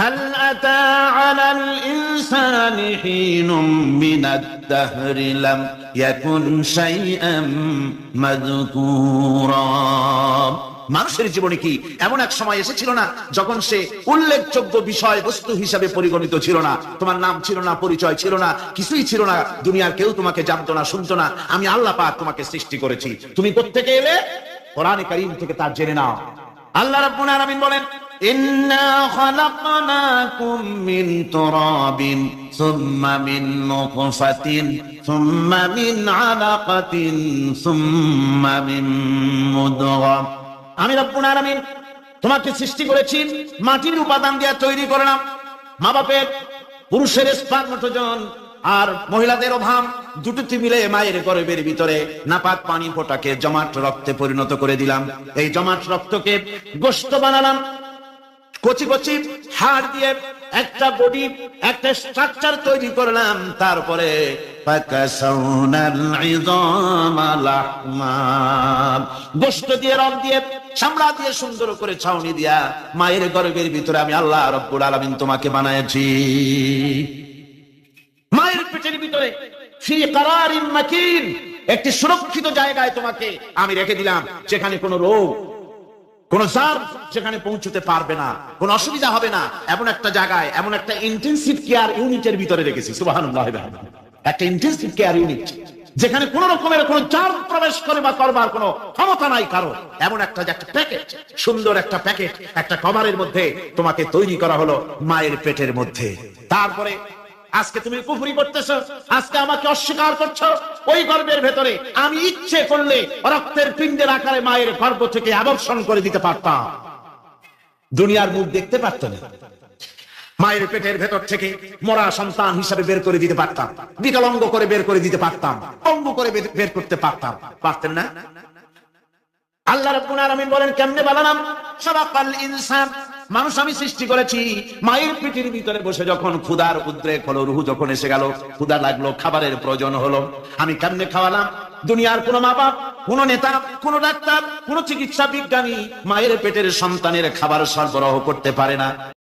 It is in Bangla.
হাল আতা আলাল ইনসানি হিনুম মিনাদ দাহরি লাম ইয়াকুন শাইআম মাযকুরা। মানুষের জীবনে কি এমন এক সময় এসেছিল না যখন সে উল্লেখযোগ্য বিষয় বস্তু হিসাবে পরিগণিত ছিল না? তোমার নাম ছিল না, পরিচয় ছিল না, কিছুই ছিল না, দুনিয়ার কেউ তোমাকে জানতো না, শুনতো না। আমি আল্লাহ পাক তোমাকে সৃষ্টি করেছি, তুমি কোত্থেকে এলে? কোরআনে কারীম থেকে তা জেনে নাও। আল্লাহ রাব্বুল আলামিন বলেন, ইন্না খালাকনাকুম মিন তুরাবিন সুম্মা মিন নুতফাতিন সুম্মা মিন আলাকাতিন সুম্মা মিন মুদগা। আমি রব্বুল আলামিন তোমাকে সৃষ্টি করেছি, মাটির উপাদান দিয়ে তৈরি করলাম। মা বাপের, পুরুষের স্পার্মটোজন আর মহিলাদের ওভাম দুটোতে মিলে মায়ের গর্ভের ভিতরে নাপাক পানি ফোটাকে জমাট রক্তে পরিণত করে দিলাম। এই জমাট রক্তকে গোশত বানালাম, কচি কচি হাড় দিয়ে একটা বডি, একটা স্ট্রাকচার তৈরি করলাম। তারপরে গোশত দিয়ে, রক দিয়ে, চামড়া দিয়ে সুন্দর করে ছাউনি দিয়া মায়ের গর্ভের ভিতরে আমি আল্লাহ রব্বুল আলামিন তোমাকে বানাইছি। মায়ের পেটের ভিতরে ফি কারারিন মাকিন, একটি সুরক্ষিত জায়গায় তোমাকে আমি রেখে দিলাম, যেখানে কোনো রোগ, কোন জার্ম সেখানে পৌঁছতে পারবে না, কোনো অসুবিধা হবে না। এমন একটা জায়গায়, এমন একটা ইন্টেনসিভ কেয়ার ইউনিটের ভিতরে রেখেছি। সুবহানাল্লাহ। একটা ইন্টেনসিভ কেয়ার ইউনিট, যেখানে কোন রকমের কোন জার্ম প্রবেশ করে বা করবার কোনো ক্ষমতা নাই কারো। এমন একটা প্যাকেট, সুন্দর একটা প্যাকেট, একটা কভারের মধ্যে তোমাকে তৈরি করা হলো মায়ের পেটের মধ্যে। তারপরে আজকে তুমি কুফরি করতেছো, আজকে আমাকে অস্বীকার করছো। ওই গর্ভের ভেতরে আমি ইচ্ছে করলে রক্তের পিণ্ডের আকারে মায়ের গর্ভ থেকে আবর্ষণ করে দিতে পারতাম, দুনিয়ার মুখ দেখতে পারত না। মায়ের পেটের ভেতর থেকে মরা সন্তান হিসাবে বের করে দিতে পারতাম, বিকলাঙ্গ করে বের করে দিতে পারতাম, পঙ্গু করে বের করতে পারতাম, পারতেন না? আল্লাহ রাব্বুল আলামিন বলেন, কেমনে বানালাম? খালাকাল ইনসান, মানুষ আমি সৃষ্টি করেছি মায়ের পেটের ভিতরে বসে। যখন ক্ষুধার উদ্রেক হলো, রুহু যখন এসে গেল, ক্ষুধা লাগলো, খাবারের প্রয়োজন হলো, আমি কেমনে খাওয়ালাম? দুনিয়ার কোন মা বাপ, কোন নেতা, কোন ডাক্তার, কোন চিকিৎসা বিজ্ঞানী মায়ের পেটের সন্তানের খাবার সরবরাহ করতে পারে না।